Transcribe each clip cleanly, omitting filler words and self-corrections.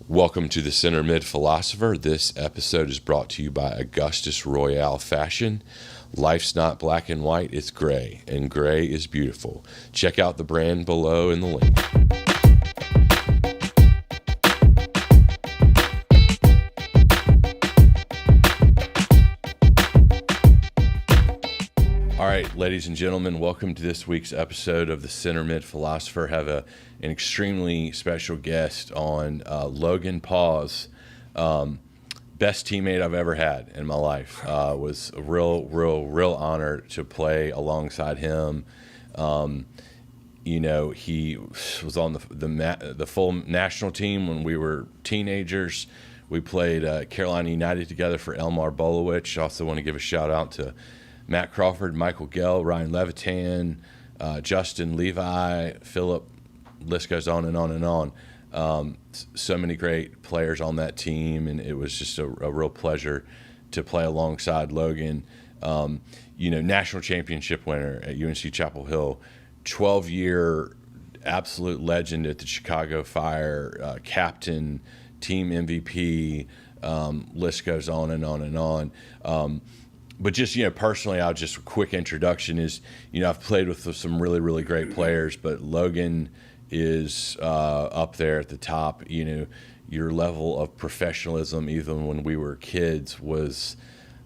Welcome to the Center Mid Philosopher. This episode is brought to you by Augustus Royale Fashion. Life's not black and white, it's gray, and gray is beautiful. Check out the brand below in the link. All right, ladies and gentlemen, welcome to this week's episode of the Center Mid Philosopher. Have an extremely special guest on, Logan Pause. Best teammate I've ever had in my life. Was a real honor to play alongside him. He was on the full national team when we were teenagers. We played Carolina United together for Elmar Bolowich. Also want to give a shout out to Matt Crawford, Michael Gell, Ryan Levitan, Justin Levi, Philip, list goes on and on and on. So many great players on that team, and it was just a real pleasure to play alongside Logan. National championship winner at UNC Chapel Hill, 12-year absolute legend at the Chicago Fire, captain, team MVP, list goes on and on and on. But just, personally, I'll just a quick introduction is, I've played with some really great players, but Logan is up there at the top. Your level of professionalism, even when we were kids, was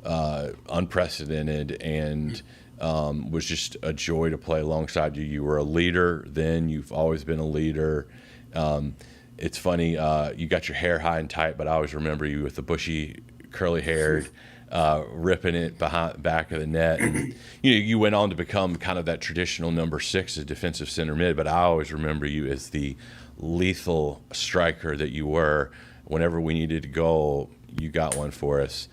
unprecedented and was just a joy to play alongside you. You were a leader then. You've always been a leader. It's funny, you got your hair high and tight, but I always remember you with the bushy, curly-haired, ripping it back of the net. And, you went on to become kind of that traditional number 6 as defensive center mid, but I always remember you as the lethal striker that you were. Whenever we needed a goal, you got one for us.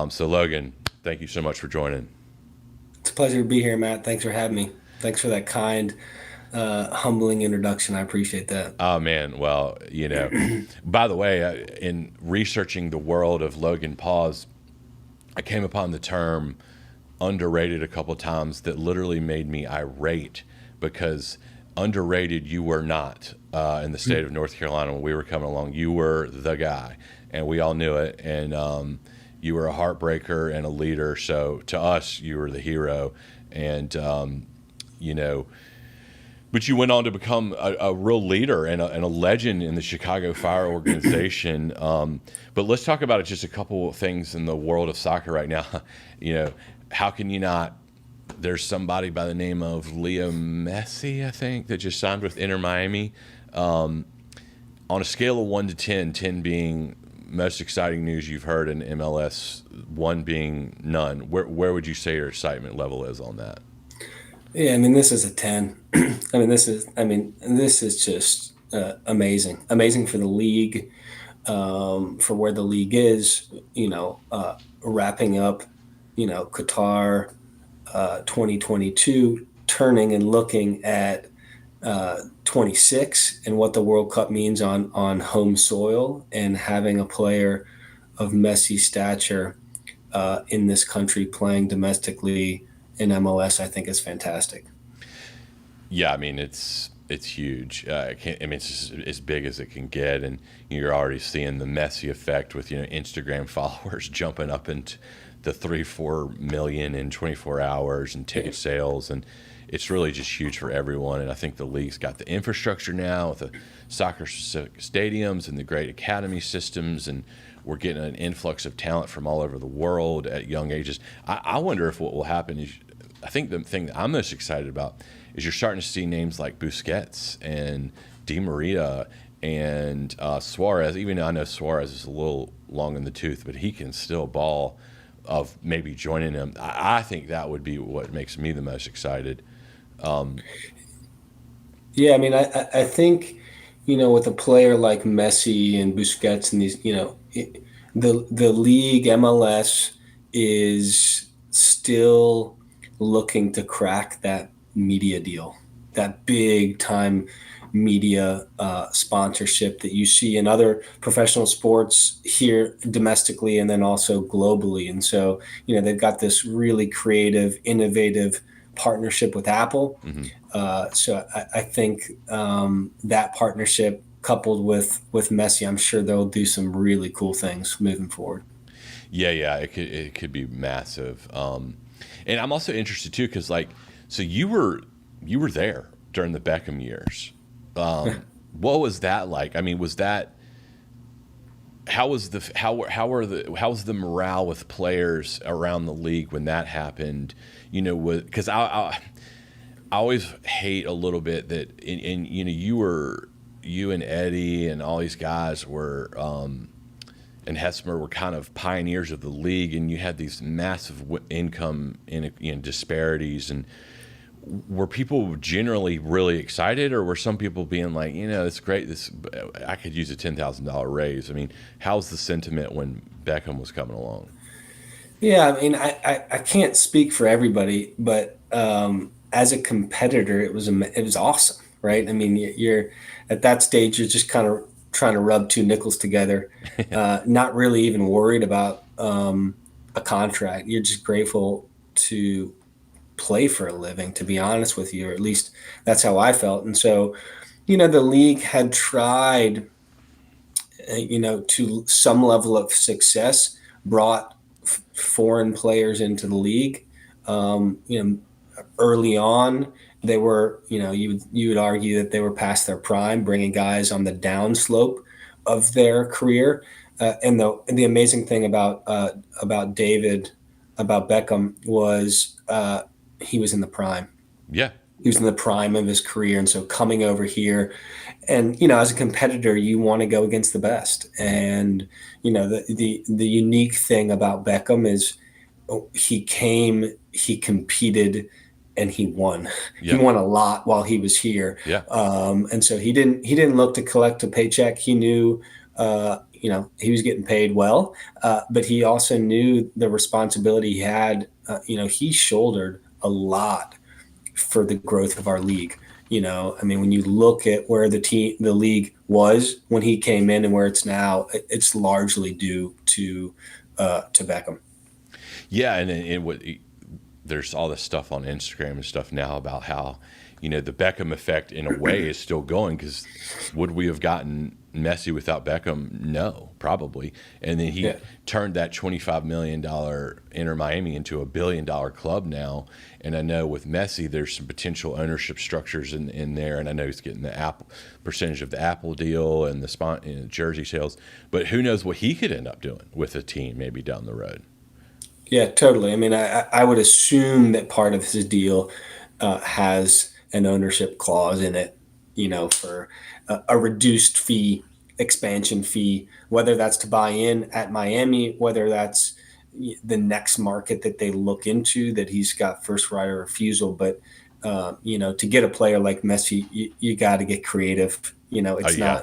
So Logan, thank you so much for joining. It's a pleasure to be here, Matt. Thanks for having me. Thanks for that kind, humbling introduction. I appreciate that. Oh, man. Well, by the way, in researching the world of Logan Pause, I came upon the term underrated a couple of times that literally made me irate, because underrated you were not in the state of North Carolina when we were coming along. You were the guy, and we all knew it. And you were a heartbreaker and a leader. So to us, you were the hero. And, but you went on to become a real leader and a legend in the Chicago Fire organization. But let's talk about just a couple of things in the world of soccer right now. How can you not? There's somebody by the name of Leo Messi, I think, that just signed with Inter Miami. On a scale of 1 to 10, 10 being most exciting news you've heard in MLS, 1 being none, where would you say your excitement level is on that? Yeah, this is a 10. This is just amazing for the league, for where the league is, wrapping up, Qatar 2022, turning and looking at 26 and what the World Cup means on home soil, and having a player of Messi's stature in this country playing domestically in MLS, I think is fantastic. Yeah, it's huge. It's just as big as it can get, and you're already seeing the Messi effect with Instagram followers jumping up into the 3-4 million in 24 hours and ticket sales, and it's really just huge for everyone. And I think the league's got the infrastructure now with the soccer-specific stadiums and the great academy systems, and we're getting an influx of talent from all over the world at young ages. I wonder if what will happen is, I think the thing that I'm most excited about is you're starting to see names like Busquets and Di Maria and Suarez. Even though I know Suarez is a little long in the tooth, but he can still ball, of maybe joining him. I think that would be what makes me the most excited. Yeah, I think, with a player like Messi and Busquets and these, the league MLS is still looking to crack that media deal, that big time media sponsorship that you see in other professional sports here domestically and then also globally. And so, they've got this really creative, innovative partnership with Apple. Mm-hmm. So I think that partnership coupled with Messi, I'm sure they'll do some really cool things moving forward. Yeah, yeah, it could be massive. And I'm also interested too because like, so you were there during the Beckham years. What was that like? I mean, was that how was the how was the morale with players around the league when that happened? You know, because I always hate a little bit that you know you and Eddie and all these guys were and Hesmer were kind of pioneers of the league, and you had these massive income disparities. And were people generally really excited, or were some people being like, it's great, this I could use a $10,000 raise? I mean, how's the sentiment when Beckham was coming along? Yeah, I mean, I can't speak for everybody, but as a competitor, it was awesome, right? I mean, you're at that stage, you're just kind of trying to rub two nickels together, not really even worried about a contract. You're just grateful to play for a living, to be honest with you, or at least that's how I felt. And so, the league had tried, to some level of success, brought foreign players into the league. Early on, they were, you would argue that they were past their prime, bringing guys on the downslope of their career. And the amazing thing about David, about Beckham, was he was in the prime. Yeah, He was in the prime of his career, and so coming over here, and as a competitor, you want to go against the best. And the unique thing about Beckham is he came, he competed, and he won. He yeah, won a lot while he was here, yeah, and so he didn't look to collect a paycheck. He knew. He was getting paid well, but he also knew the responsibility he had. He shouldered a lot for the growth of our league. I mean, when you look at where the league was when he came in and where it's now, it's largely due to Beckham. yeah. And there's all this stuff on Instagram and stuff now about how the Beckham effect in a way is still going, because would we have gotten Messi without Beckham? No, probably. And then he Yeah, turned that $25 million Inter Miami into a $1 billion club now. And I know with Messi, there's some potential ownership structures in there. And I know he's getting the Apple percentage of the Apple deal and the jersey sales. But who knows what he could end up doing with a team maybe down the road. yeah, totally. I mean, I would assume that part of his deal has an ownership clause in it, for a reduced fee, expansion fee, whether that's to buy in at Miami, whether that's the next market that they look into that he's got first right of refusal. But to get a player like Messi, you got to get creative. Oh, yeah.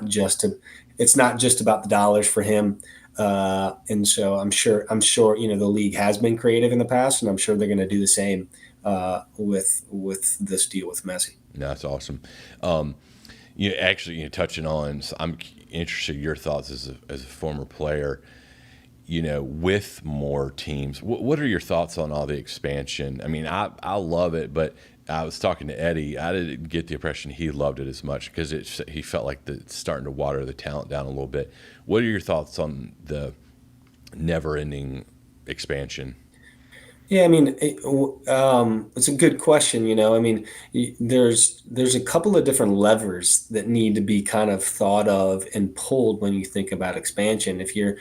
It's not just about the dollars for him. And so I'm sure the league has been creative in the past, and I'm sure they're going to do the same with this deal with Messi. No, that's awesome. Actually, touching on, so I'm interested in your thoughts as a former player. With more teams, what are your thoughts on all the expansion? I mean, I love it, but I was talking to Eddie. I didn't get the impression he loved it as much, because he felt like it's starting to water the talent down a little bit. What are your thoughts on the never-ending expansion? Yeah, I mean, it's a good question. I mean, there's a couple of different levers that need to be kind of thought of and pulled when you think about expansion. If your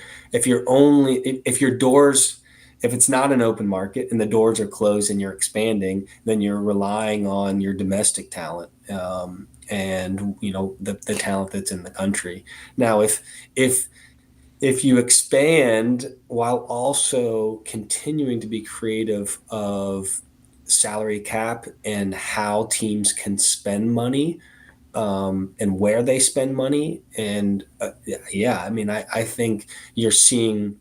doors, if it's not an open market and the doors are closed and you're expanding, then you're relying on your domestic talent, and the talent that's in the country. Now, if you expand while also continuing to be creative of salary cap and how teams can spend money, and where they spend money, and yeah, I mean, I think you're seeing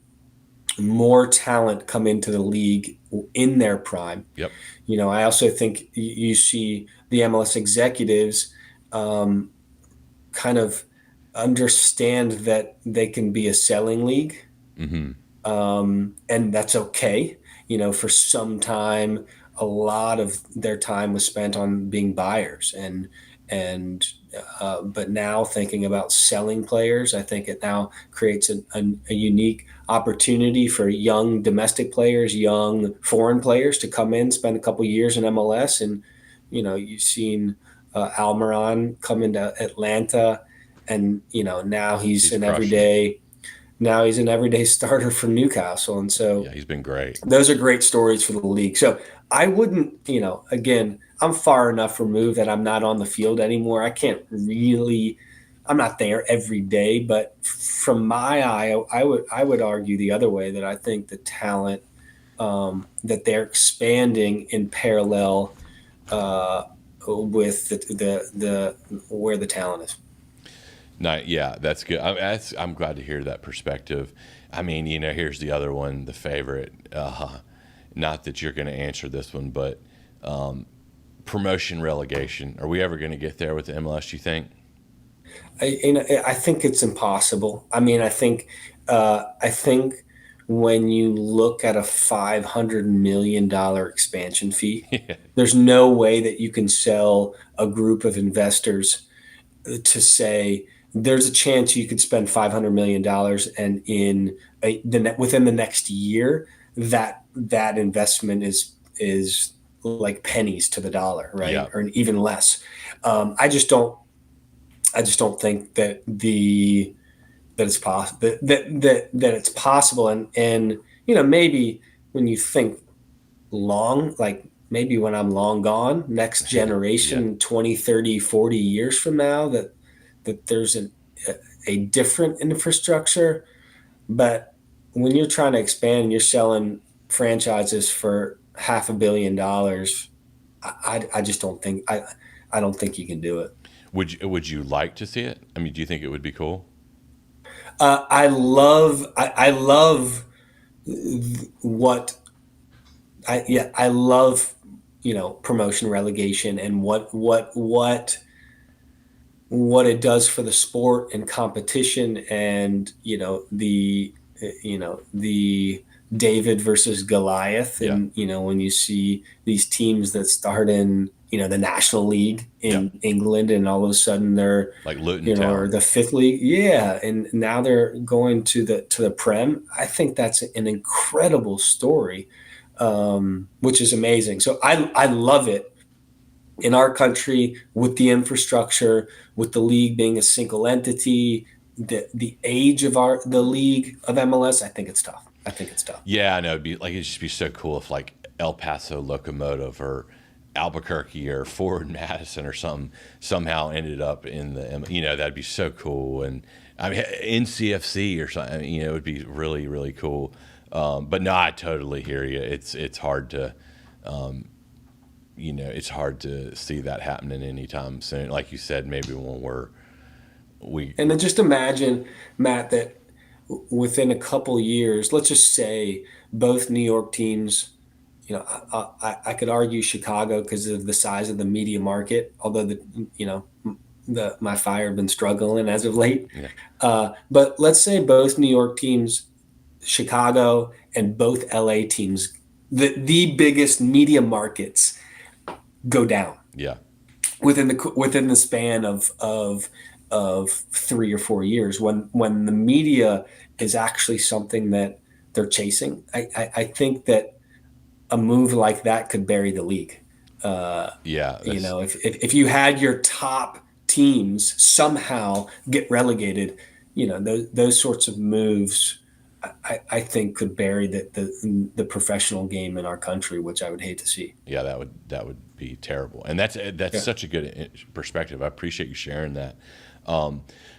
more talent come into the league in their prime. Yep. I also think you see the MLS executives kind of understand that they can be a selling league, Mm-hmm. and that's okay. For some time, a lot of their time was spent on being buyers, and But now thinking about selling players, I think it now creates a unique opportunity for young domestic players, young foreign players to come in, spend a couple years in MLS. And, you've seen Almiron come into Atlanta, and, now He's crushing it. he's an everyday starter for Newcastle. And so Yeah, he's been great. those are great stories for the league. So I wouldn't, again, I'm far enough removed that I'm not on the field anymore. I'm not there every day, but from my eye, I would argue the other way, that I think the talent, that they're expanding in parallel with the where the talent is. Yeah, that's good. I'm glad to hear that perspective. I mean, here's the other one, the favorite. Not that you're going to answer this one, but promotion relegation. Are we ever going to get there with the MLS, you think? I think it's impossible. I mean, I think when you look at a $500 million expansion fee, Yeah. there's no way that you can sell a group of investors to say there's a chance you could spend $500 million, and within the next year, that investment is like pennies to the dollar, right, Yeah. or even less. I just don't. I just don't think that it's possible, that it's possible. And maybe when you think long, like maybe when I'm long gone, next Yeah. generation, 20, 30, 40 years from now, that there's a different infrastructure. But when you're trying to expand and you're selling franchises for $500 million, I just don't think I don't think you can do it. Would you like to see it? I mean, do you think it would be cool? I love what I love, promotion relegation, and what it does for the sport and competition, and the David versus Goliath. Yeah. And when you see these teams that start in the National League Yeah. in England, and all of a sudden they're Like Luton or Town. the fifth league, yeah, and now they're going to the Prem. I think that's an incredible story, which is amazing. So I love it in our country, with the infrastructure, with the league being a single entity, the age of the league of MLS. I think it's tough. I think it's tough. Yeah, I know. It'd just be so cool if like El Paso Locomotive or Albuquerque or Forward Madison or something somehow ended up in that'd be so cool. And I mean, NCFC or something, it would be really, really cool. But no, I totally hear you. It's hard to, it's hard to see that happening anytime soon. Like you said, maybe when we, And then just imagine, Matt, that within a couple years, let's just say both New York teams, I could argue Chicago because of the size of the media market, although my Fire have been struggling as of late. yeah, But let's say both New York teams, Chicago, and both LA teams, the biggest media markets, go down yeah, within the span of 3 or 4 years, when the media is actually something that they're chasing. I think that a move like that could bury the league. yeah. That's If you had your top teams somehow get relegated, those sorts of moves, I think could bury the professional game in our country, which I would hate to see. Yeah, that would be terrible, and that's Yeah. such a good perspective. I appreciate you sharing that.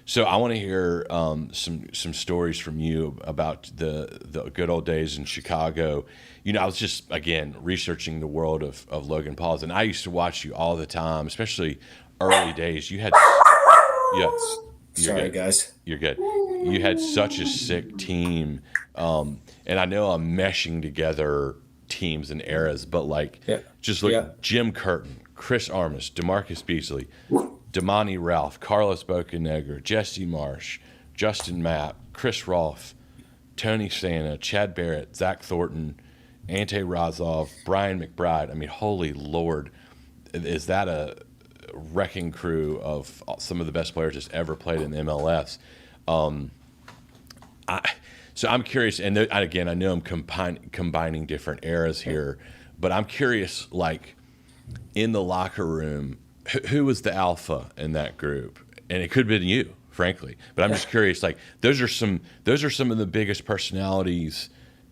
So I want to hear some stories from you about the good old days in Chicago. I was just again researching the world of Logan Pause, and I used to watch you all the time, especially early days. Yes, you're Sorry, good. guys. You're good. You had such a sick team, and I know I'm meshing together teams and eras, but like Yeah. just look: Yeah. Jim Curtin, Chris Armas, DeMarcus Beasley, Damani Ralph, Carlos Bocanegra, Jesse Marsh, Justin Mapp, Chris Rolfe, Tony Santa, Chad Barrett, Zach Thornton, Ante Razov, Brian McBride. I mean, holy Lord, is that wrecking crew of some of the best players that's ever played in the MLS. So I'm curious, and again, I know I'm combining different eras here, but I'm curious, like in the locker room, who was the alpha in that group? And it could have been you, frankly. But I'm just curious, like those are some of the biggest personalities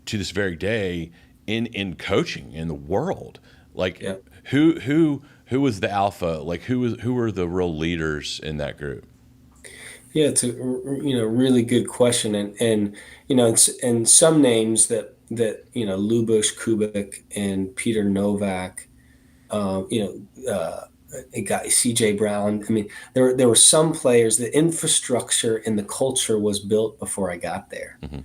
to this very day in coaching in the world. Like Yeah. who was the alpha? Like who were the real leaders in that group? Yeah, it's a really good question, and and some names that Lubush Kubik and Peter Novak, a guy C.J. Brown. I mean, there were some players. The infrastructure and the culture was built before I got there, Hmm.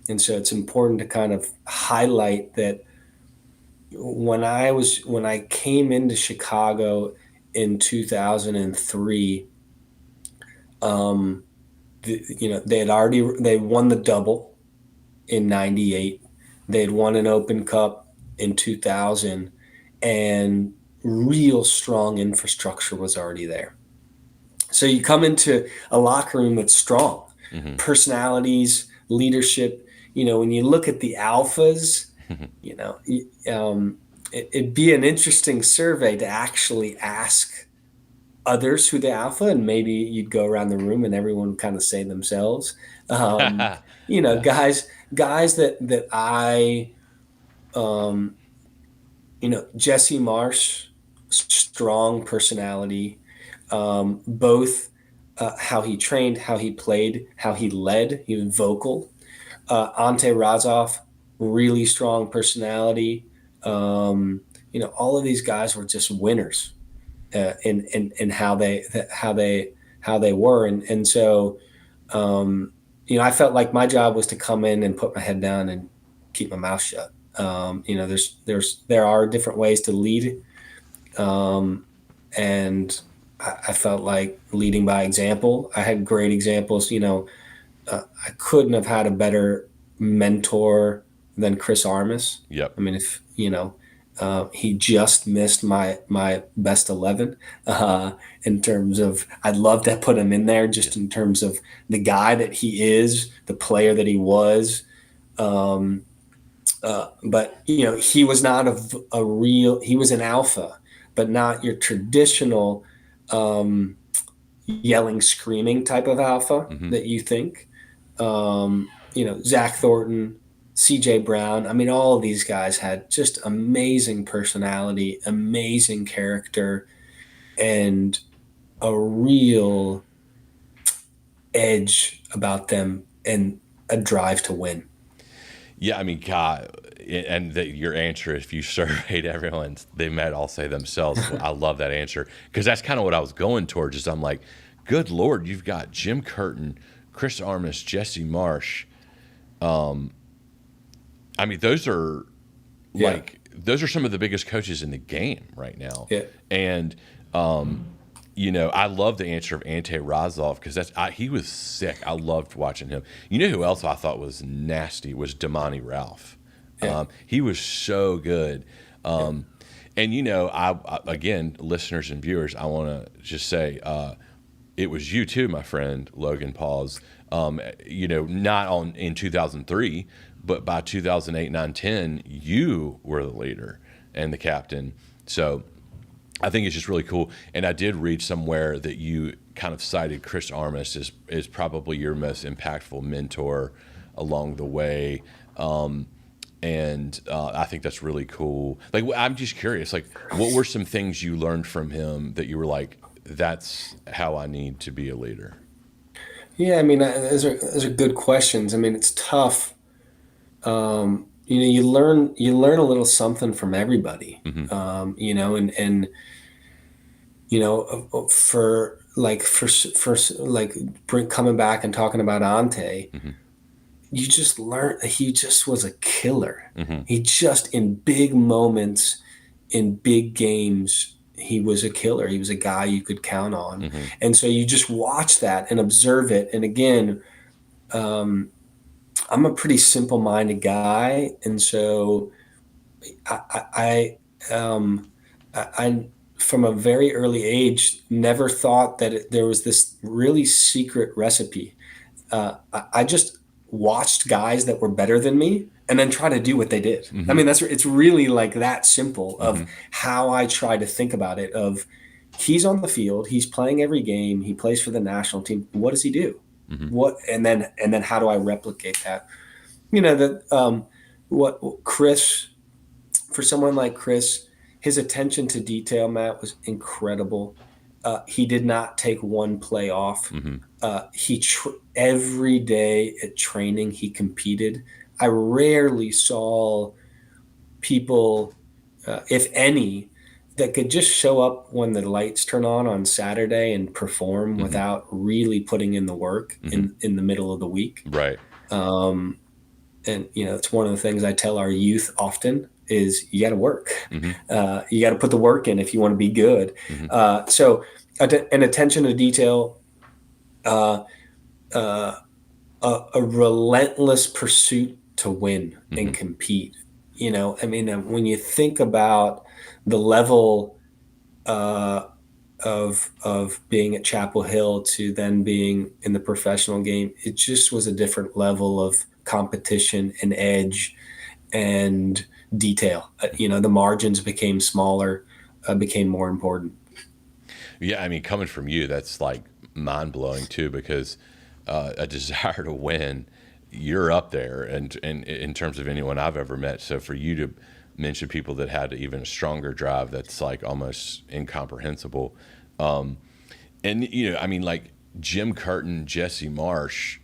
and so it's important to kind of highlight that when I came into Chicago in 2003. They won the double in 98. They had won an Open Cup in 2000, and real strong infrastructure was already there. So you come into a locker room that's strong, Hmm. personalities, leadership. When you look at the alphas, you know, it'd be an interesting survey to actually ask others who the alpha, and maybe you'd go around the room and everyone would kind of say themselves. Yeah. Guys that I, um, Jesse Marsh, strong personality, both how he trained, how he played, how he led, he was vocal. Ante Razov, really strong personality. All of these guys were just winners in how they were, and so I felt like my job was to come in and put my head down and keep my mouth shut. There are different ways to lead, and I felt like leading by example. I had great examples. I couldn't have had a better mentor than Chris Armas. Yep. I mean, if he just missed my best 11 in terms of I'd love to put him in there just in terms of the guy that he is, the player that he was. Um, but he was not a real. He was an alpha, but not your traditional yelling, screaming type of alpha Hmm. that you think. Zach Thornton, C.J. Brown. I mean, all of these guys had just amazing personality, amazing character, and a real edge about them and a drive to win. Yeah, I mean, God, and your answer, if you surveyed everyone, they might all say themselves. I love that answer because that's kind of what I was going towards. Is I'm like, good Lord, you've got Jim Curtin, Chris Armas, Jesse Marsh. I mean, Yeah, those are some of the biggest coaches in the game right now, yeah, and I love the answer of Ante Razov because he was sick. I loved watching him. You know who else I thought was nasty was Damani Ralph. yeah, He was so good. yeah. And again, listeners and viewers, I want to just say it was you too, my friend Logan Pause. Not in 2003, but by 2008, 9, 10, you were the leader and the captain. So I think it's just really cool. And I did read somewhere that you kind of cited Chris Armas as probably your most impactful mentor along the way. And I think that's really cool. Like, I'm just curious, like, what were some things you learned from him that you were like, that's how I need to be a leader? Yeah, I mean, those are good questions. I mean, it's tough. You learn a little something from everybody. Hmm. And coming back and talking about Ante, Hmm. you just learn he just was a killer. Hmm. He just in big moments, in big games, he was a killer. He was a guy you could count on, Hmm. and so you just watch that and observe it. And again, I'm a pretty simple-minded guy, and so I, I, um, I from a very early age, never thought that there was this really secret recipe. I just watched guys that were better than me and then try to do what they did. I Hmm. mean, it's really like that simple of Hmm. how I try to think about it. Of he's on the field, he's playing every game, he plays for the national team. What does he do? Hmm. What and then how do I replicate that? That what Chris, for someone like Chris, his attention to detail, Matt, was incredible. He did not take one play off. Hmm. Every day at training he competed. I rarely saw people, if any, that could just show up when the lights turn on Saturday and perform Hmm. without really putting in the work Hmm. in the middle of the week. Right. Um, and it's one of the things I tell our youth often is you got to work. Hmm. You got to put the work in if you want to be good. Hmm. So an attention to detail, uh, uh, a relentless pursuit to win Hmm. and compete. I mean, when you think about the level uh, of being at Chapel Hill to then being in the professional game, it just was a different level of competition and edge and detail. The margins became smaller, became more important. Yeah, I mean, coming from you, that's like mind blowing too, because a desire to win, you're up there, and in terms of anyone I've ever met. So for you to mention people that had even a stronger drive, that's like almost incomprehensible. And I mean, like Jim Curtin, Jesse Marsh.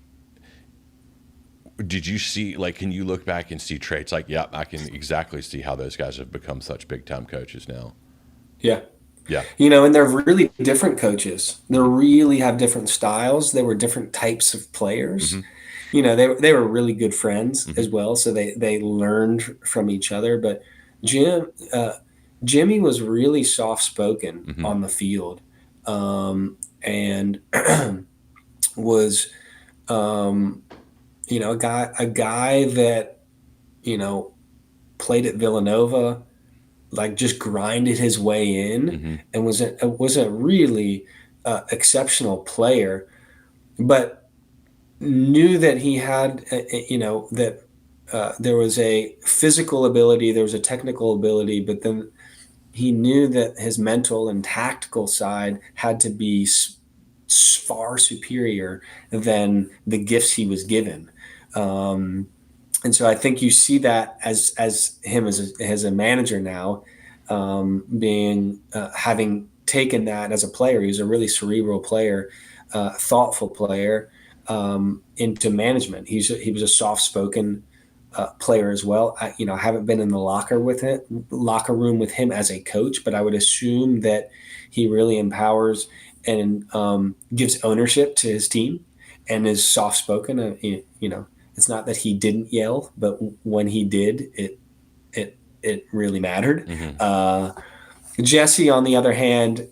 Did you see, like, can you look back and see traits like, yeah, I can exactly see how those guys have become such big time coaches now? Yeah. Yeah. And they're really different coaches. They really have different styles. They were different types of players. Hmm. They were really good friends Hmm. as well. So they learned from each other. But Jim, Jimmy was really soft spoken Hmm. on the field, and was um, a guy that you know played at Villanova, like just grinded his way in Hmm. and was a really exceptional player, but knew that he had that there was a physical ability, there was a technical ability, but then he knew that his mental and tactical side had to be far superior than the gifts he was given. Um, and so I think you see that as him as a manager now, being having taken that as a player. He was a really cerebral player, thoughtful player, into management. He was a soft spoken player as well. I haven't been in the locker room with him as a coach, but I would assume that he really empowers and gives ownership to his team and is soft spoken. It's not that he didn't yell, but when he did, it really mattered. Hmm. Uh, Jesse, on the other hand,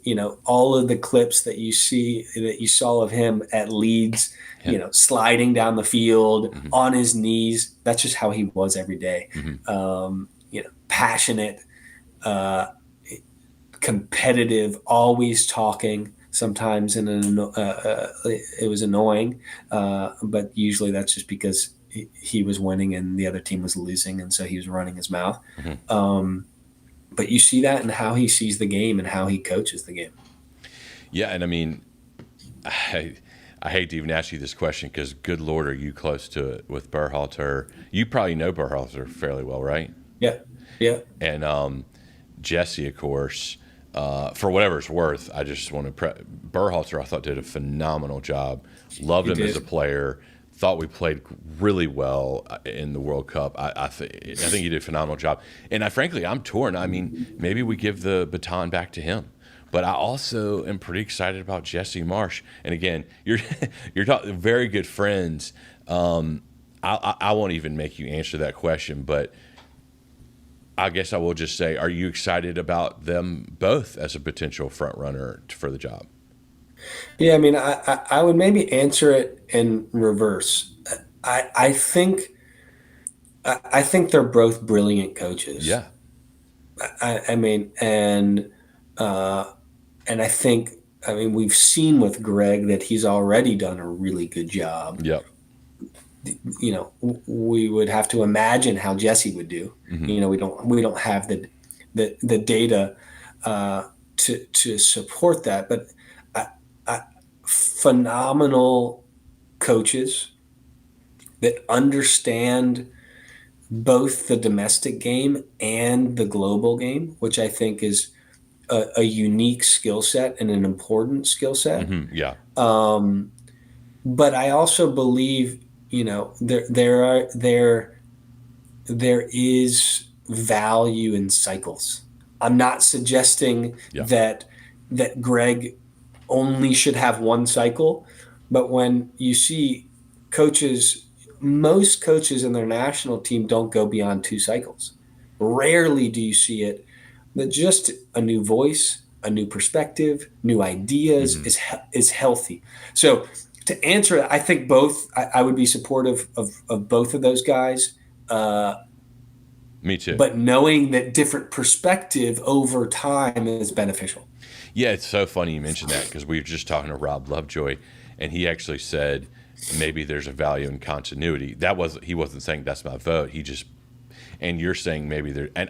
all of the clips that you saw of him at Leeds, Yeah. sliding down the field Hmm. on his knees. That's just how he was every day. Hmm. Passionate, uh, competitive, always talking. Sometimes it was annoying, but usually that's just because he was winning and the other team was losing, and so he was running his mouth. Hmm. Um, but you see that in how he sees the game and how he coaches the game. Yeah, and I mean, I, I hate to even ask you this question because, good Lord, are you close to it with Berhalter? You probably know Berhalter fairly well, right? Yeah, yeah, And Jesse, of course, for whatever it's worth, I just want to Berhalter. I thought did a phenomenal job. Loved he him as a did. player. Thought we played really well in the World Cup. I think he did a phenomenal job. And frankly, I'm torn. I mean, maybe we give the baton back to him. But I also am pretty excited about Jesse Marsh. And again, you're you're talking very good friends. I won't even make you answer that question, but I guess I will just say, are you excited about them both as a potential front runner for the job? Yeah, I mean, I would maybe answer it in reverse. I think I think they're both brilliant coaches. Yeah. I mean, and And I mean, we've seen with Greg that he's already done a really good job. Yep. We would have to imagine how Jesse would do. Hmm. We don't have the data to support that, but I, phenomenal coaches that understand both the domestic game and the global game, which I think is a unique skill set and an important skill set. Hmm. Yeah. But I also believe, there is value in cycles. I'm not suggesting Yeah. that Greg only should have one cycle, but when you see coaches, most coaches in their national team don't go beyond two cycles. Rarely do you see it. That just a new voice, a new perspective, new ideas Hmm. is healthy. So to answer it, I think both. I would be supportive of both of those guys. Uh, Me too. but knowing that different perspective over time is beneficial. Yeah, it's so funny you mentioned that because we were just talking to Rob Lovejoy, and he actually said maybe there's a value in continuity. He wasn't saying that's my vote. He just, and you're saying maybe there, and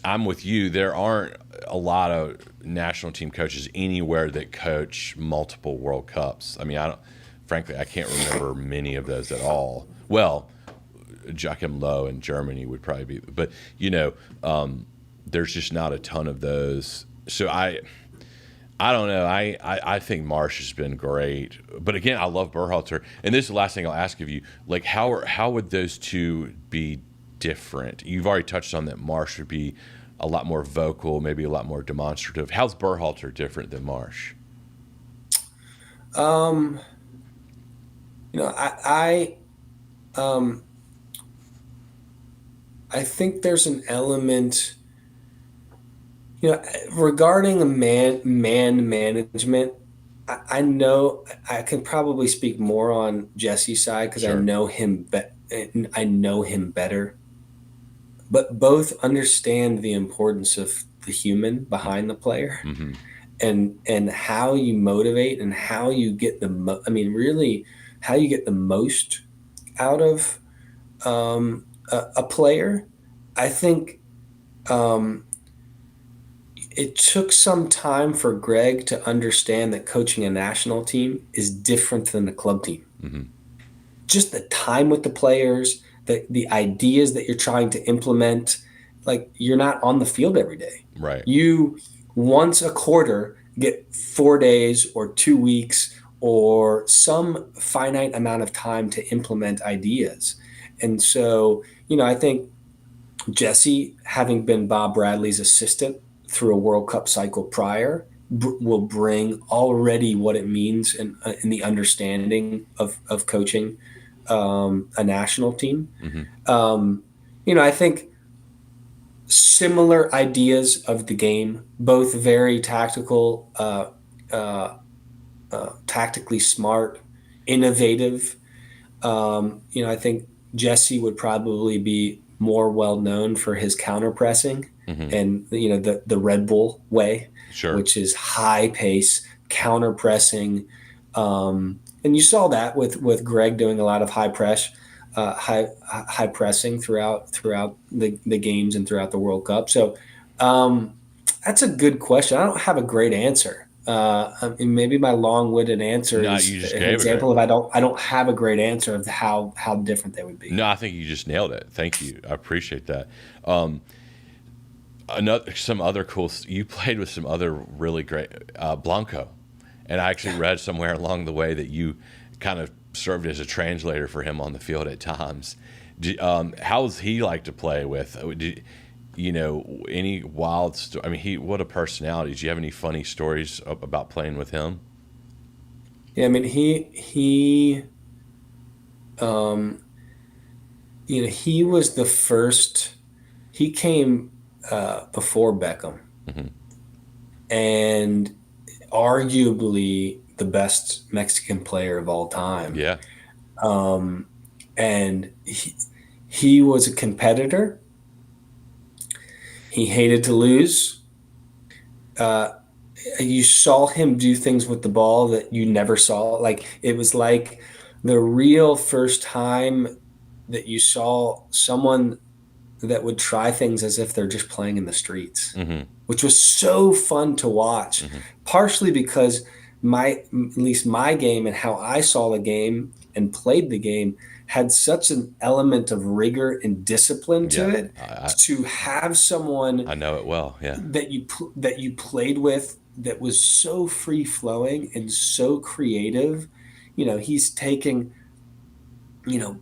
I'm with you. There aren't a lot of national team coaches anywhere that coach multiple World Cups. I mean, frankly, I can't remember many of those at all. Well, Joachim Low in Germany would probably be, but there's just not a ton of those. So I don't know. I think Marsh has been great, but again, I love Berhalter. And this is the last thing I'll ask of you: like, how would those two be different? You've already touched on that. Marsh would be a lot more vocal, maybe a lot more demonstrative. How's Berhalter different than Marsh? Um, um, I think there's an element, regarding a man management. I know I can probably speak more on Jesse's side because Sure. I know him better. But both understand the importance of the human behind the player, Mm-hmm. and how you motivate and how you get I mean, really, how you get the most out of a player. I think um, it took some time for Greg to understand that coaching a national team is different than a club team. Mm-hmm. Just the time with the players, the ideas that you're trying to implement, like you're not on the field every day. Right. You once a quarter get 4 days or 2 weeks or some finite amount of time to implement ideas. And so, I think Jesse, having been Bob Bradley's assistant through a World Cup cycle prior, will bring already what it means in the understanding of coaching a national team. Mm-hmm. Um, I think similar ideas of the game, both very tactical, uh, tactically smart, innovative. I think Jesse would probably be more well known for his counter pressing Mm-hmm. and the Red Bull way, Sure. which is high pace counter pressing. And you saw that with Greg doing a lot of high pressing throughout the games and throughout the World Cup. So that's a good question. I don't have a great answer. I mean, maybe my long-winded answer No, is you just an gave it, Greg. example of I don't have a great answer of how different they would be. No, I think you just nailed it. Thank you. I appreciate that. Um, some other cool. You played with some other really great Blanco, and I actually read somewhere along the way that you kind of served as a translator for him on the field at times. How's he like to play with? Any wild? I mean, what a personality. Do you have any funny stories about playing with him? Yeah, I mean um, he was the first. He came before Beckham, Hmm. and arguably the best Mexican player of all time. Yeah. Um, and he was a competitor. He hated to lose. you saw him do things with the ball that you never saw. Like it was like the real first time that you saw someone that would try things as if they're just playing in the streets, Mm-hmm. which was so fun to watch. Mm-hmm. Partially because at least my game and how I saw the game and played the game had such an element of rigor and discipline to Yeah, it. To have someone I know it well. Yeah. that you played with that was so free flowing and so creative. He's taking, you know,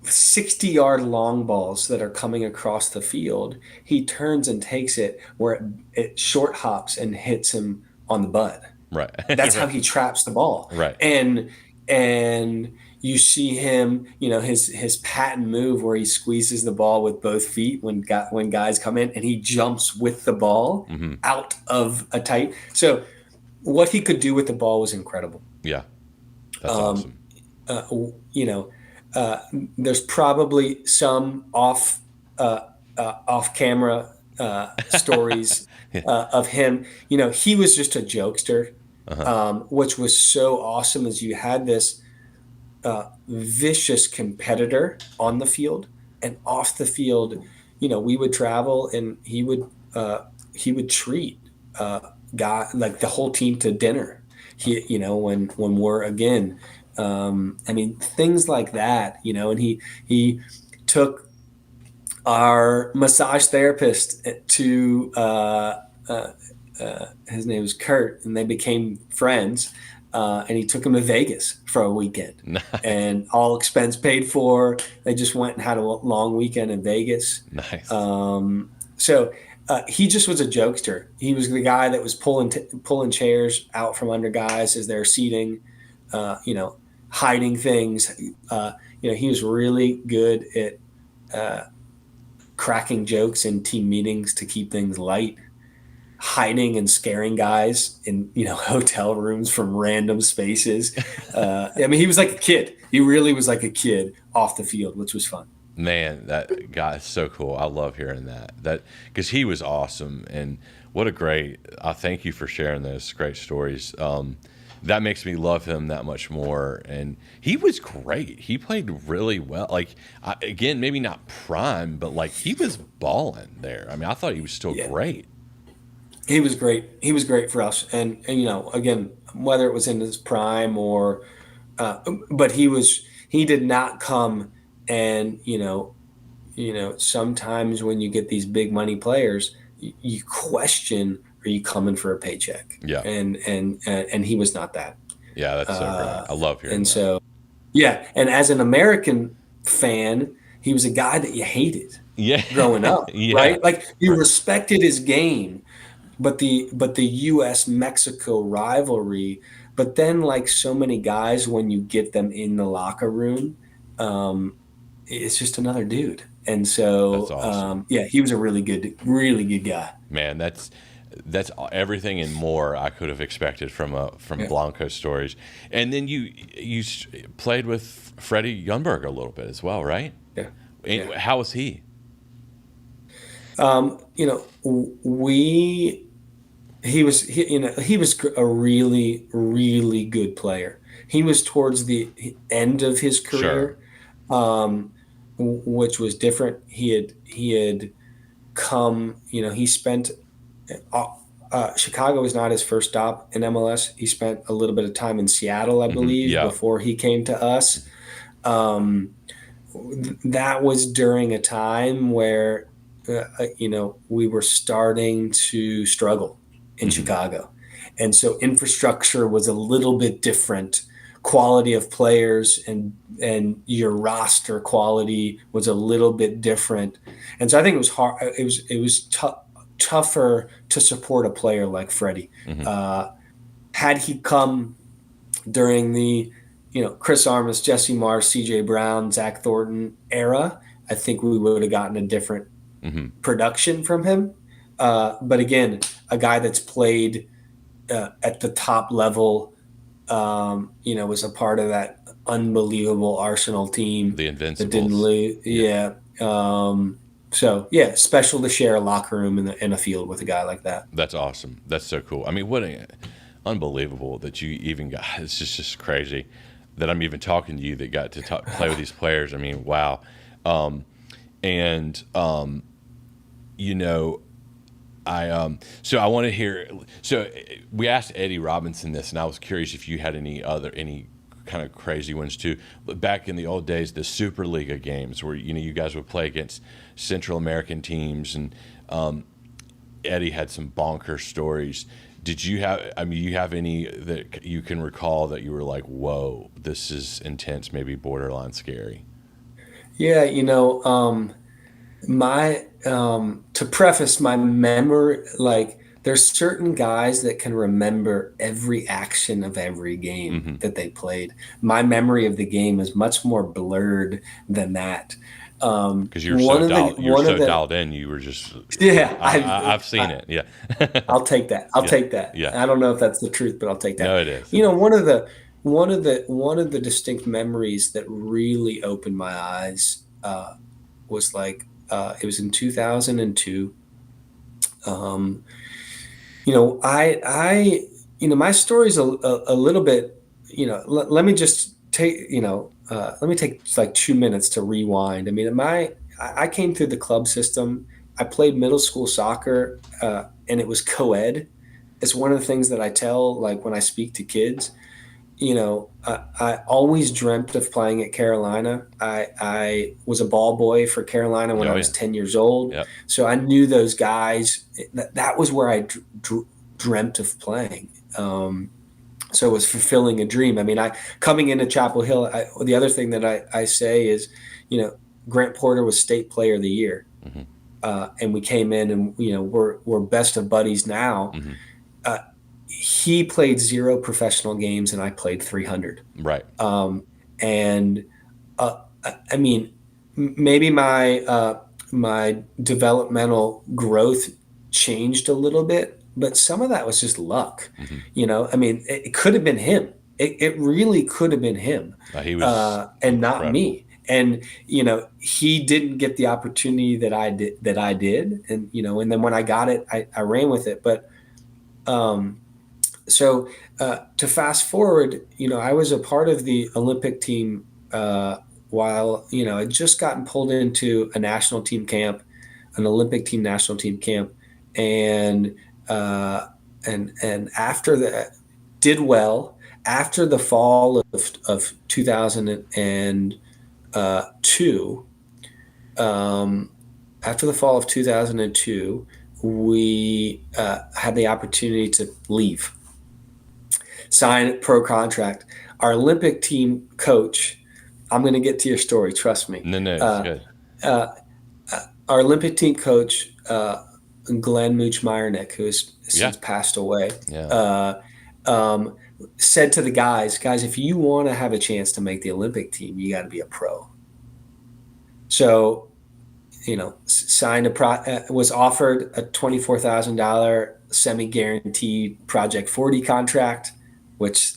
60-yard long balls that are coming across the field. He turns and takes it where it short hops and hits him on the butt. Right. That's how Right. he traps the ball. Right. And you see him, his patent move where he squeezes the ball with both feet when guys come in, and he jumps with the ball Mm-hmm. out of a tight. So what he could do with the ball was incredible. Yeah. That's Um, awesome. uh, you know, uh, there's probably some off camera stories Yeah. of him. He was just a jokester, Uh-huh. which was so awesome. As you had this vicious competitor on the field and off the field. We would travel, and he would treat guy like the whole team to dinner. When we're again, I mean, things like that. And he took our massage therapist to his name was Kurt, and they became friends. And he took him to Vegas for a weekend, Nice. and all expense paid for. They just went and had a long weekend in Vegas. Nice. So he just was a jokester. He was the guy that was pulling chairs out from under guys as they're seating, hiding things. He was really good at cracking jokes in team meetings to keep things light, hiding and scaring guys in hotel rooms from random spaces. I mean, he was like a kid. He really was like a kid off the field, which was fun. Man, that guy is so cool. I love hearing that. That because he was awesome, and what a great. I thank you for sharing those great stories. That makes me love him that much more. And he was great. He played really well. Like again, maybe not prime, but like he was balling there. I mean, I thought he was still Yeah, great. he was great. He was great for us. And again, whether it was in his prime or, but he did not come and, sometimes when you get these big money players, you question, are you coming for a paycheck? Yeah, And he was not that. yeah, that's so great. I love hearing And that. so, yeah. And as an American fan, he was a guy that you hated Yeah, growing up, yeah, right? Like you respected his game, but the U.S. Mexico rivalry. But then, like so many guys, when you get them in the locker room, it's just another dude. And that's so, awesome. yeah, he was a really good guy. Man, that's everything and more I could have expected from Yeah, Blanco stories. And then you played with Freddie Youngberg a little bit as well, right? yeah, And yeah. how was he? We he was a really good player. He was towards the end of his Sure. career, um, which was different. He had come. He spent. Uh, Chicago was not his first stop in MLS. He spent a little bit of time in Seattle, I Hmm. believe, Yeah. before he came to us. Um, that was during a time where we were starting to struggle in Hmm. Chicago, and so infrastructure was a little bit different. Quality of players and your roster quality was a little bit different, and so I think it was hard. It was tougher to support a player like Freddie. Hmm. Uh, had he come during the Chris Armas, Jesse Mars, C.J. Brown, Zach Thornton era, I think we would have gotten a different Hmm. production from him. But again, a guy that's played at the top level, was a part of that unbelievable Arsenal team The that didn't Invincibles. lose. Yeah. Yeah. So yeah, special to share a locker room in a field with a guy like that. That's awesome. That's so cool. I mean, unbelievable that you even got. It's just crazy that I'm even talking to you that got to play with these players. I mean, wow. And you know, so I want to hear. So we asked Eddie Robinson this, and I was curious if you had any kind of crazy ones too. But back in the old days, the Superliga games where you guys would play against Central American teams, and Eddie had some bonker stories. Did you have? I mean, you have any that you can recall that you were like, "Whoa, this is intense, maybe borderline scary." Yeah, my to preface my memory, like there's certain guys that can remember every action of every game that they played. My memory of the game is much more blurred than that. Because you were one so of the dialed in. You were just. yeah, I've seen it. Yeah. I'll take that. I'll Yeah. take that. Yeah. I don't know if that's the truth, but I'll take that. No, it is. You It know, is. one of the distinct memories that really opened my eyes was like it was in 2002. Um, my story's a little bit. Let me just take. Let me take like 2 minutes to rewind. I mean, I came through the club system. I played middle school soccer, and it was co-ed. It's one of the things that I tell, like when I speak to kids. I always dreamt of playing at Carolina. I was a ball boy for Carolina when Oh I was yeah. 10 years old. Yep. So I knew those guys. That was where I dreamt of playing. So it was fulfilling a dream. I mean, coming into Chapel Hill, the other thing that I say is, Grant Porter was state player of the year. Hmm. And we came in and, we're best of buddies now. Hmm. Uh, he played 0 professional games and I played 300. Right. And I mean, maybe my developmental growth changed a little bit, but some of that was just luck. Hmm. I mean, it could have been him. It really could have been him, He was and not incredible. me. And he didn't get the opportunity that I did, and then when I got it, I ran with it. But so to fast forward, I was a part of the Olympic team while I'd just gotten pulled into a national team camp, an Olympic team national team camp, and after that did well. After the fall of 2002, after the fall of 2002, we had the opportunity to leave, sign a pro contract. Our Olympic team coach, I'm going to get to your story, trust me. No, no, it's good. Our Olympic team coach, Glenn Mooch-Meyernick, who has Yeah. since passed away, Yeah. said to the guys, if you want to have a chance to make the Olympic team, you got to be a pro. So, was offered a $24,000 semi-guaranteed Project 40 contract, which,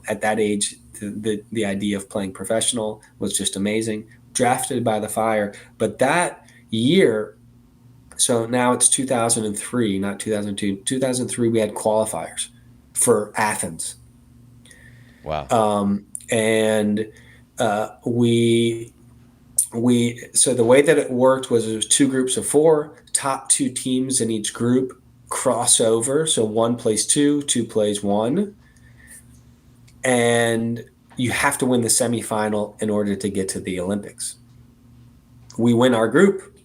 at that age, the idea of playing professional was just amazing. Drafted by the Fire. But that year, so now it's 2003, not 2002. 2003, we had qualifiers for Athens. Wow. And so the way that it worked was it was 2 groups of 4, top 2 teams in each group cross over. So 1 plays 2, 2 plays 1. And you have to win the semifinal in order to get to the Olympics. We win our group.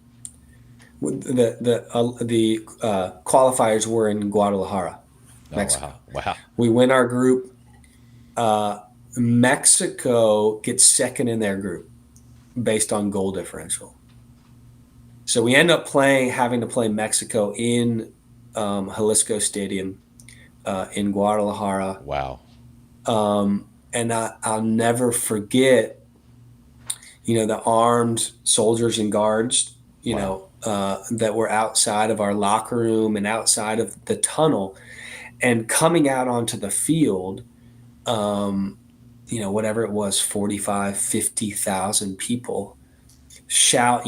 The qualifiers were in Guadalajara, Mexico. Oh, wow. Wow. We win our group. Mexico gets second in their group based on goal differential. So we end up having to play Mexico in Jalisco Stadium in Guadalajara. Wow. And I'll never forget, the armed soldiers and guards, that were outside of our locker room and outside of the tunnel, and coming out onto the field, whatever it was, 45, 50,000 people, shout,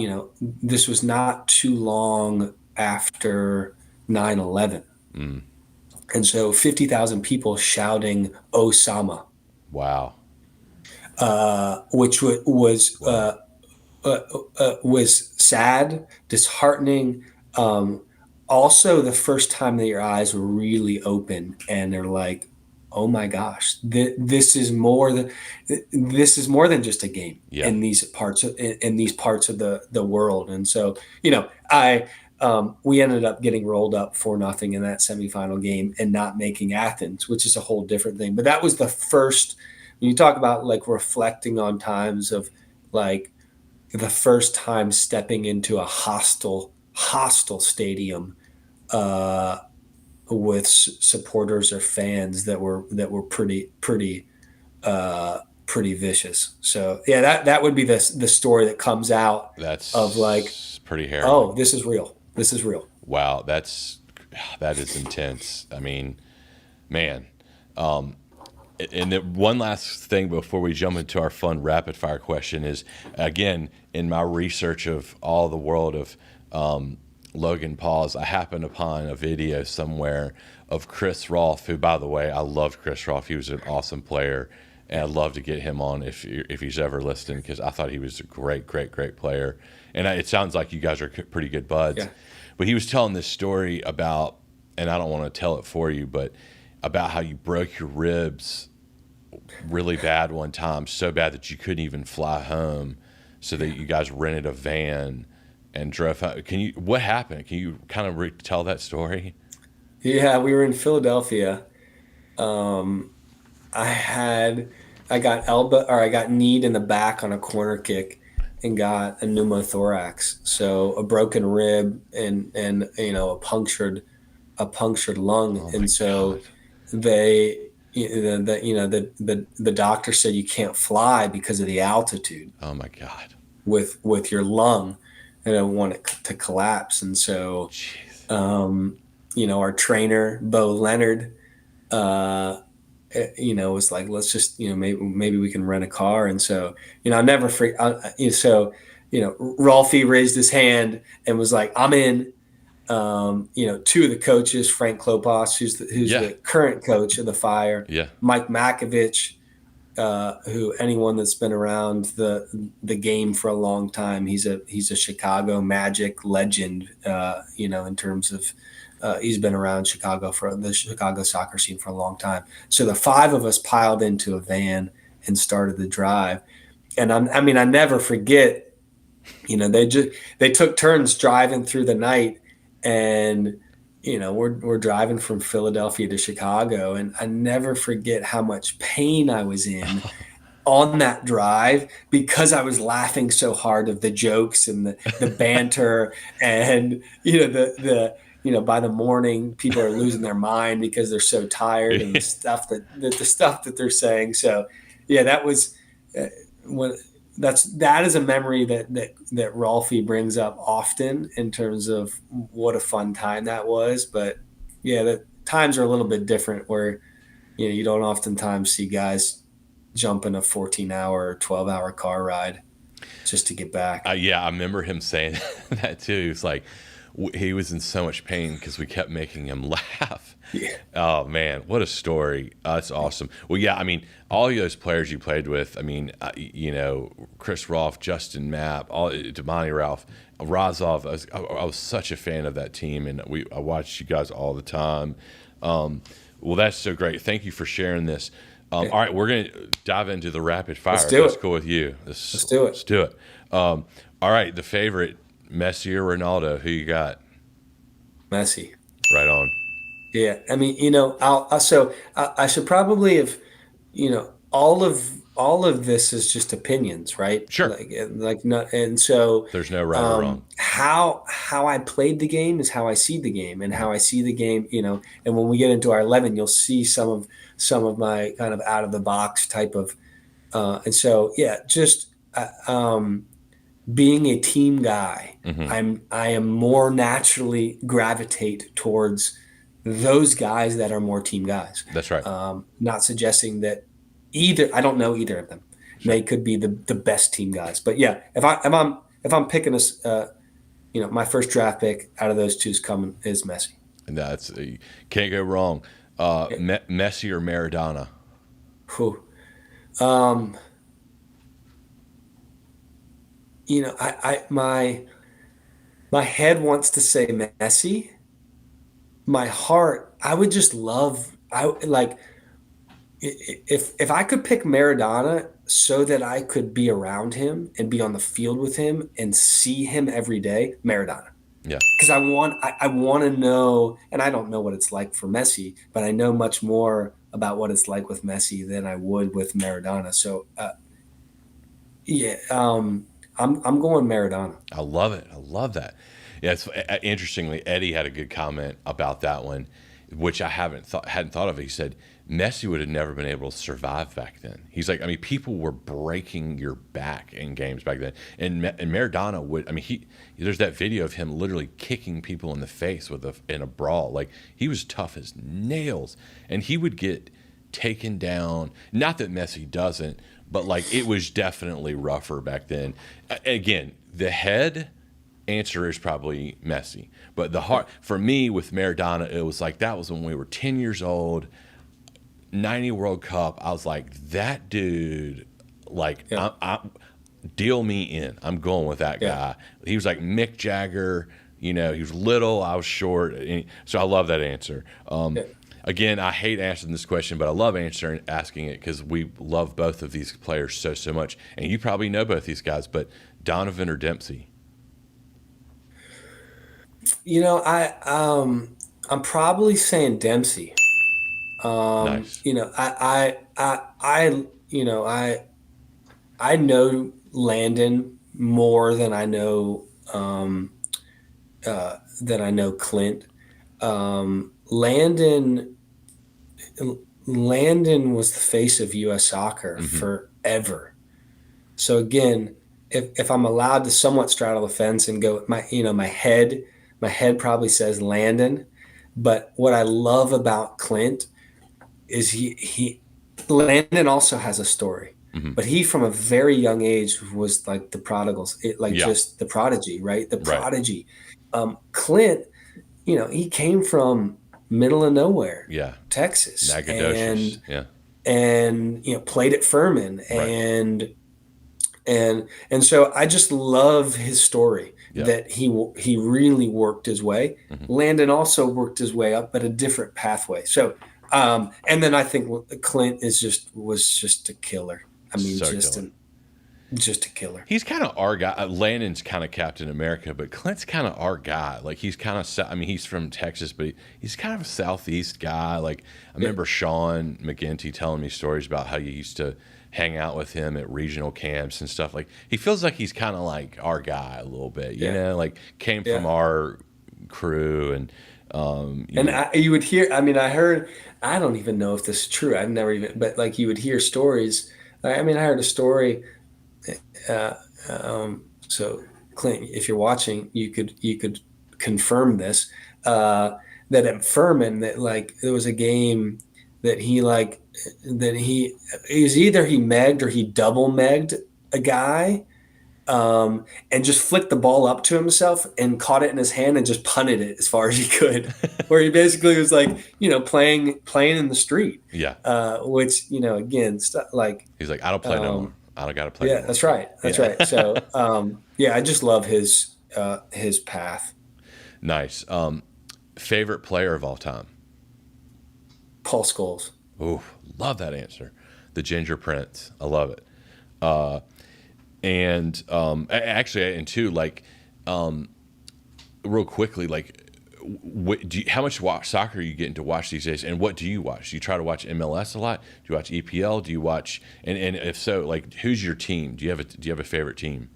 this was not too long after 9/11. Mm. And so 50,000 people shouting Osama, Wow. which Wow. was sad, disheartening. Um, Also, the first time that your eyes were really open and they're like, "Oh my gosh, this is more than just a game Yeah. in these parts of the world." And so, I we ended up getting rolled up 4-0 in that semifinal game and not making Athens, which is a whole different thing. But that was the first. When you talk about like reflecting on times of like the first time stepping into a hostile stadium uh, with supporters or fans that were pretty vicious. So yeah, that would be the story that comes out of like, That's pretty harrowing. oh, this is real. This is real. Wow. That is intense. I mean, man. And then one last thing before we jump into our fun rapid fire question is, again, in my research of all the world of Logan Pause, I happened upon a video somewhere of Chris Rolfe, who, by the way, I loved Chris Rolfe. He was an awesome player, and I'd love to get him on if he's ever listening, because I thought he was a great player. And it sounds like you guys are pretty good buds. Yeah. But he was telling this story about, and I don't want to tell it for you, but about how you broke your ribs really bad one time, so bad that you couldn't even fly home, so that you guys rented a van and drove home. What happened? Can you kind of tell that story? Yeah, we were in Philadelphia. Um, I had I got kneed in the back on a corner kick and got a pneumothorax, so a broken rib and a punctured lung. Oh my And so God. they the doctor said you can't fly because of the altitude Oh my God. with your lung, and I don't want it to collapse. And so Jeez. our trainer Bo Leonard was like, let's just, maybe we can rent a car. And so, I'll never forget. So, Rolfie raised his hand and was like, I'm in. Two of the coaches, Frank Klopas, who's Yeah. the current coach of the Fire, Yeah. Mike Makovich, who anyone that's been around the game for a long time, he's a Chicago Magic legend. In terms of he's been around the Chicago soccer scene for a long time. So the five of us piled into a van and started the drive. And I never forget. They took turns driving through the night, and we're driving from Philadelphia to Chicago, and I never forget how much pain I was in on that drive because I was laughing so hard of the jokes and the banter. And by the morning people are losing their mind because they're so tired, and the stuff that they're saying. So yeah, that was when that is a memory that Rolfie brings up often in terms of what a fun time that was. But yeah, the times are a little bit different where you don't oftentimes see guys jump in a 14-hour or 12-hour car ride just to get back. Yeah, I remember him saying that too. He was like, he was in so much pain because we kept making him laugh. Yeah. Oh man, what a story! That's awesome. Well, yeah, I mean, all of those players you played with. I mean, Chris Rolfe, Justin Mapp, Damani Ralph, Razov. I was such a fan of that team, and I watched you guys all the time. Well, that's so great. Thank you for sharing this. All right, we're gonna dive into the rapid fire. Let's If do that's it. cool with you. Let's do it. Let's do it. All right, the favorite, Messi or Ronaldo? Who you got? Messi. Right on. Yeah, I mean, I should probably have, all of this is just opinions, right? Sure. Like not, and so There's no right or wrong. how I played the game is how I see the game, and how I see the game, and when we get into our 11, you'll see some of my kind of out of the box type of, and so yeah, just being a team guy, Hmm. I am more naturally gravitate towards those guys that are more team guys. That's right. Not suggesting that I don't know either of them. Sure. They could be the best team guys, but yeah, if I'm if I'm picking my first draft pick out of those two is Messi. And that's you can't go wrong. Yeah. Messi or Maradona? Whew. Um, my head wants to say Messi. My heart, I would just love. I like if I could pick Maradona so that I could be around him and be on the field with him and see him every day, Maradona. Yeah, Because I want to know, and I don't know what it's like for Messi, but I know much more about what it's like with Messi than I would with Maradona. So yeah, I'm going Maradona. I love it. I love that. Yeah, it's interestingly, Eddie had a good comment about that one, which I hadn't thought of. He said Messi would have never been able to survive back then. He's like, I mean, people were breaking your back in games back then, and Maradona would. I mean, there's that video of him literally kicking people in the face in a brawl. Like he was tough as nails, and he would get taken down. Not that Messi doesn't, but like it was definitely rougher back then. Again, the head answer is probably Messi, but the heart for me with Maradona, it was like that was when we were 10 years old, 90 World Cup. I was like, that dude, like, Yeah, deal me in. I'm going with that yeah, guy. He was like Mick Jagger. You know, he was little, I was short. So I love that answer. yeah. Again, I hate answering this question, but I love asking it because we love both of these players so much. And you probably know both these guys, but Donovan or Dempsey? I'm probably saying Dempsey. Nice. I know Landon more than I know Clint. Landon Landon was the face of U.S. soccer Hmm. forever. So again, if I'm allowed to somewhat straddle the fence and go, my head probably says Landon, but what I love about Clint is he Landon also has a story, Hmm. but he from a very young age was like the prodigals, like Yeah. just the prodigy, right? The Right. prodigy. Clint, he came from middle of nowhere, Yeah. Texas, Nagadocious. Yeah. and played at Furman, Right. and so I just love his story Yeah. that he really worked his way. Hmm. Landon also worked his way up, but a different pathway. So, and then I think Clint was just a killer. I mean, So killer. just a killer. He's kind of our guy. Landon's kind of Captain America, but Clint's kind of our guy. Like he's kind of, I mean, he's from Texas, but he's kind of a Southeast guy. Like I Yeah, remember Sean McGinty telling me stories about how you used to hang out with him at regional camps and stuff. Like he feels like he's kind of like our guy a little bit, yeah, like came from yeah. our crew and, And you would hear. I mean, I heard. I don't even know if this is true. I've never even. But like you would hear stories. I mean, I heard a story. Uh, so Clint, if you're watching, you could confirm this. That at Furman, that like there was a game that he was either he megged or he double megged a guy, and just flicked the ball up to himself and caught it in his hand and just punted it as far as he could, where he basically was like playing in the street, yeah, which again like he's like, I don't play no more. um, I don't got to play no yeah, more. that's right. That's Yeah. right. So, yeah, I just love his path. Nice. Favorite player of all time? Paul Scholes. Oh, love that answer. The Ginger Prince. I love it. Uh, and actually, and two, like, real quickly, like, how much soccer are you getting to watch these days? And what do you watch? Do you try to watch MLS a lot? Do you watch EPL? Do you watch, and if so, like, who's your team? Do you have a favorite team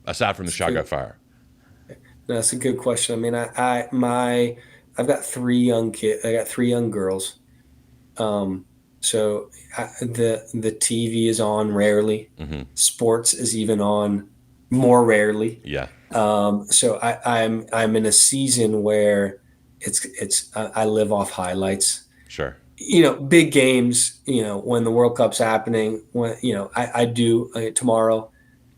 aside from the It's Chicago good. Fire? No, that's a good question. I mean, I've got three young kids. I got three young girls. Um, so the TV is on rarely. Hmm. Sports is even on more rarely. Yeah, So I'm in a season where I live off highlights. sure. Big games, when the World Cup's happening, when, I do tomorrow,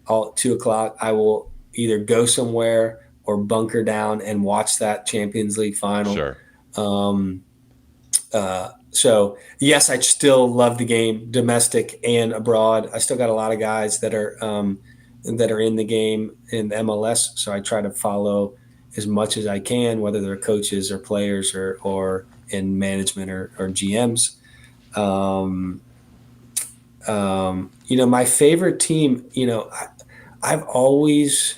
all at 2 o'clock, I will either go somewhere or bunker down and watch that Champions League final. Sure. So yes, I still love the game, domestic and abroad. I still got a lot of guys that are in the game in the MLS. So I try to follow as much as I can, whether they're coaches or players or in management or GMs. My favorite team, I've always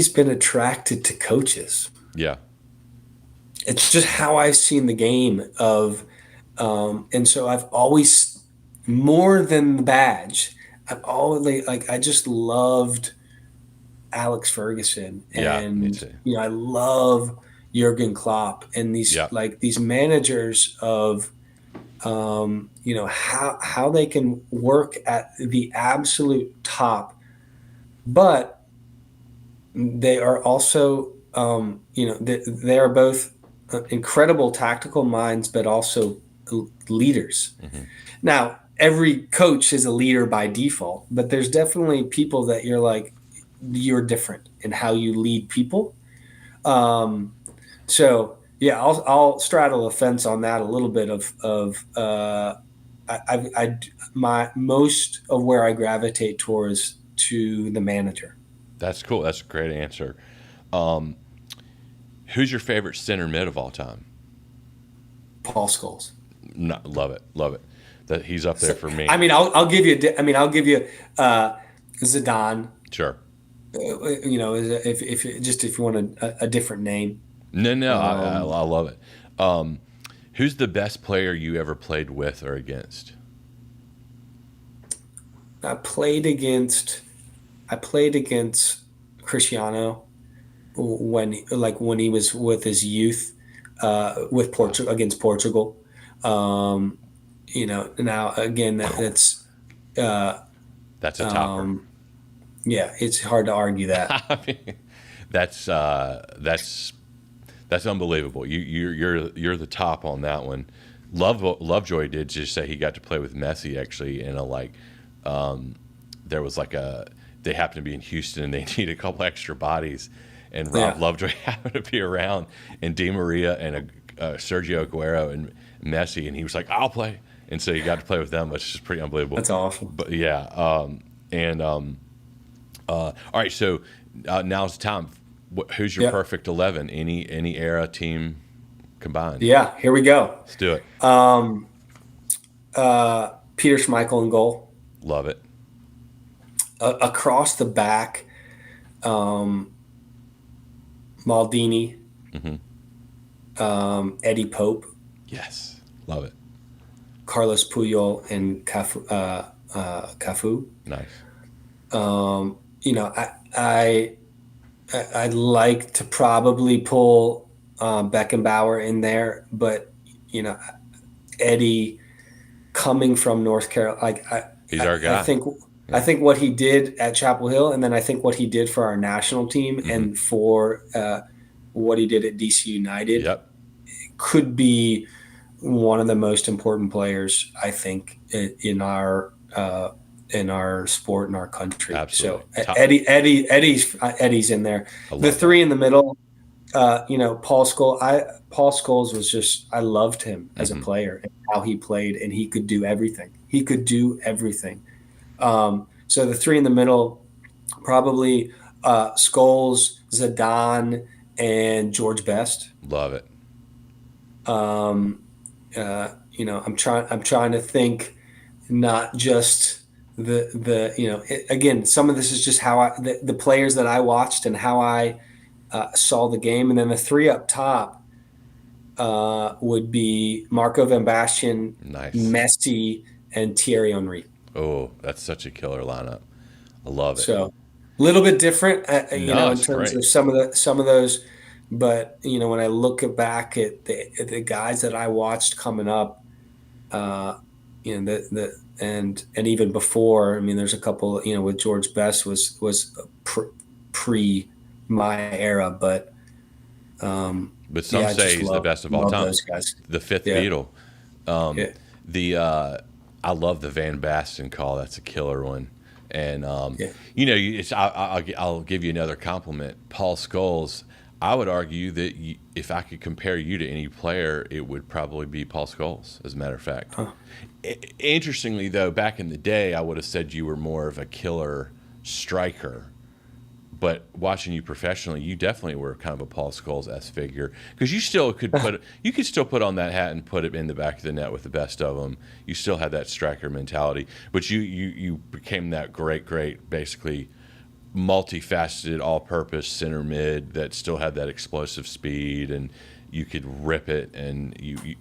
been attracted to coaches. Yeah. It's just how I've seen the game and so I've always, more than the badge, I've always I just loved Alex Ferguson, Yeah, me and too. I love Jurgen Klopp and these Yeah. these managers of how they can work at the absolute top, but they are also they are both incredible tactical minds, but also leaders. Now, every coach is a leader by default, but there's definitely people that you're different in how you lead people. So yeah, I'll straddle a fence on that a little bit my most of where I gravitate towards to the manager. That's cool. That's a great answer. Who's your favorite center mid of all time? Paul Scholes. Love it. Love it. That he's up there for me. I mean, I'll give you. I'll give you Zidane. Sure. If you want a different name. No, I love it. Who's the best player you ever played with or against? I played against Cristiano when he was with his youth with Portugal, against Portugal. Now again that's a topper. Yeah, it's hard to argue that. I mean, that's unbelievable. You're the top on that one. Lovejoy did just say he got to play with Messi actually in there was they happened to be in Houston and they needed a couple extra bodies, and Lovejoy happened to be around, and Di Maria and Sergio Aguero and Messi, and he was like, I'll play, and so he got to play with them, which is pretty unbelievable. That's awesome. But yeah, all right, so now's the time. Who's your perfect 11? Any era team combined? Yeah, here we go. Let's do it. Peter Schmeichel in goal. Love it. Across the back, Maldini, Eddie Pope. Yes, love it. Carlos Puyol and Cafu. Nice. I'd like to probably pull Beckenbauer in there, but Eddie, coming from North Carolina, he's our guy. I think what he did at Chapel Hill, and then I think what he did for our national team, and for what he did at DC United, could be one of the most important players, I think, in our sport, in our country. Absolutely. So Eddie's in there. The three in the middle, Paul Scholes. Paul Scholes was just, I loved him as a player and how he played, and he could do everything. So the three in the middle, probably Scholes, Zidane, and George Best. Love it. I'm trying to think, not just again, some of this is just how the players that I watched and how I saw the game. And then the three up top would be Marco Van Basten, nice, Messi, and Thierry Henry. Oh, that's such a killer lineup. I love it. So a little bit different, in terms great. of some of those. But when I look back at the guys that I watched coming up, and even before, I mean, there's a couple, with George Best was pre my era, but some say he's the best of all time. Those guys. The fifth Beatle. I love the Van Basten call. That's a killer one. And Yeah. I'll give you another compliment. Paul Scholes. I would argue that if I could compare you to any player, it would probably be Paul Scholes, as a matter of fact. Huh. Interestingly, though, back in the day, I would have said you were more of a killer striker. But watching you professionally, you definitely were kind of a Paul Scholes-esque figure, because you could still put on that hat and put it in the back of the net with the best of them. You still had that striker mentality, but you became that great, basically multifaceted, all-purpose center mid that still had that explosive speed, and you could rip it. And you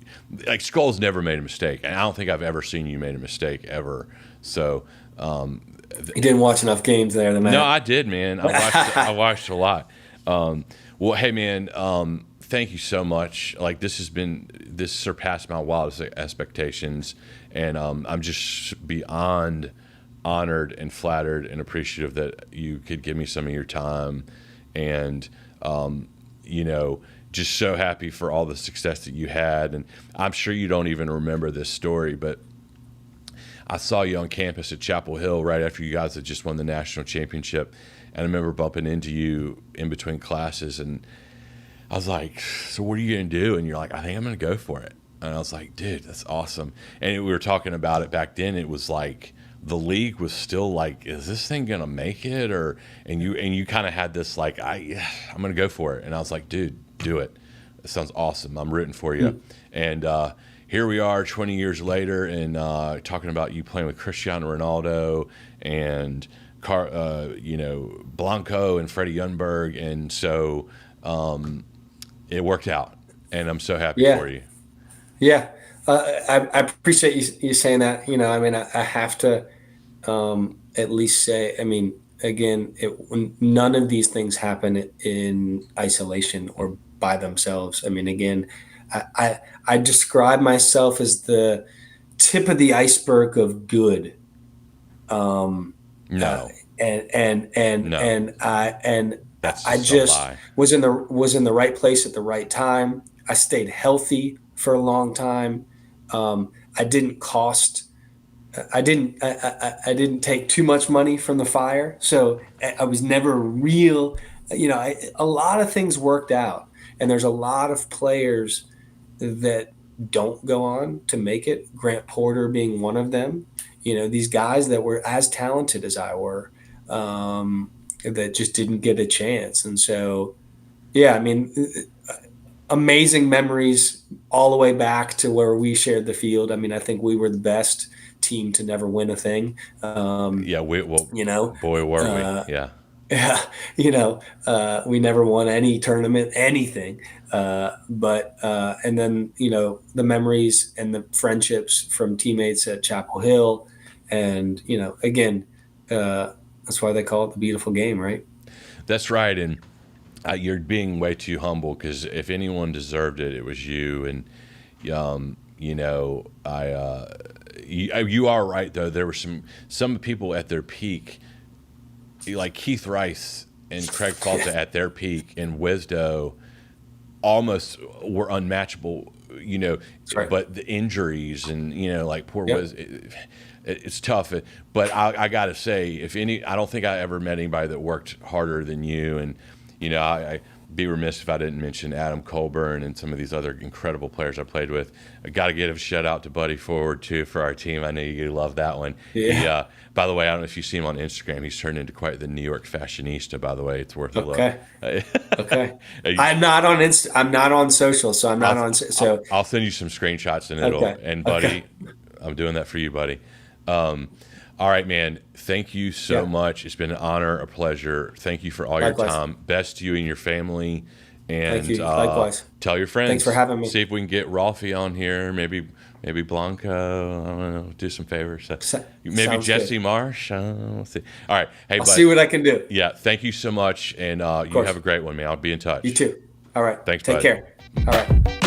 like Scholes never made a mistake, and I don't think I've ever seen you made a mistake ever. So. You didn't watch enough games there, No, I did, man. I watched a lot. Well, hey, man, thank you so much. Like, this surpassed my wildest expectations, and I'm just beyond honored and flattered and appreciative that you could give me some of your time, and just so happy for all the success that you had. And I'm sure you don't even remember this story, but I saw you on campus at Chapel Hill right after you guys had just won the national championship, and I remember bumping into you in between classes, and I was like, so what are you going to do? And you're like, I think I'm going to go for it. And I was like, dude, that's awesome. And we were talking about it back then. It was like the league was still like, is this thing going to make it? And you kind of had this like, I'm going to go for it. And I was like, dude, do it. It sounds awesome. I'm rooting for you. And here we are 20 years later, and talking about you playing with Cristiano Ronaldo and Blanco and Freddie Ljungberg, and so it worked out, and I'm so happy for you. Yeah, I appreciate you saying that. I have to at least say, again, none of these things happen in isolation or by themselves. Again, I describe myself as the tip of the iceberg of good. No. No. That's I just a just lie. was in the right place at the right time. I stayed healthy for a long time. I didn't take too much money from the fire, so I was never real. A lot of things worked out, and there's a lot of players that don't go on to make it. Grant Porter being one of them. These guys that were as talented as I were, that just didn't get a chance. And so, yeah, amazing memories all the way back to where we shared the field. I think we were the best team to never win a thing. Boy, were we? Yeah. Yeah, we never won any tournament, anything. And then, the memories and the friendships from teammates at Chapel Hill. And, again, that's why they call it the beautiful game, right? That's right. And you're being way too humble, because if anyone deserved it, it was you. And, you are right, though. There were some people at their peak, like Keith Rice and Greg Berhalter at their peak, and Wisdo almost were unmatchable, right. But the injuries and, like poor Yep. Wiz, it's tough. But I got to say, I don't think I ever met anybody that worked harder than you. And, I'd be remiss if I didn't mention Adam Colburn and some of these other incredible players I played with. I got to give a shout out to Buddy Forward, too, for our team. I know you love that one. Yeah. By the way, I don't know if you see him on Instagram. He's turned into quite the New York fashionista, by the way. It's worth a look. Okay. I'm not on social, so I'm not on. So I'll send you some screenshots, and Buddy, I'm doing that for you, buddy. All right, man. Thank you so much. It's been an honor, a pleasure. Thank you for all your time. Best to you and your family. And thank you. Likewise. Tell your friends. Thanks for having me. See if we can get Rolfie on here. Maybe Blanco. I don't know. Do some favors. Maybe Jesse good. Marsh. We'll see. All right. Hey, I'll see what I can do. Yeah. Thank you so much. And you have a great one, man. I'll be in touch. You too. All right. Thanks, Take bud. care. All right.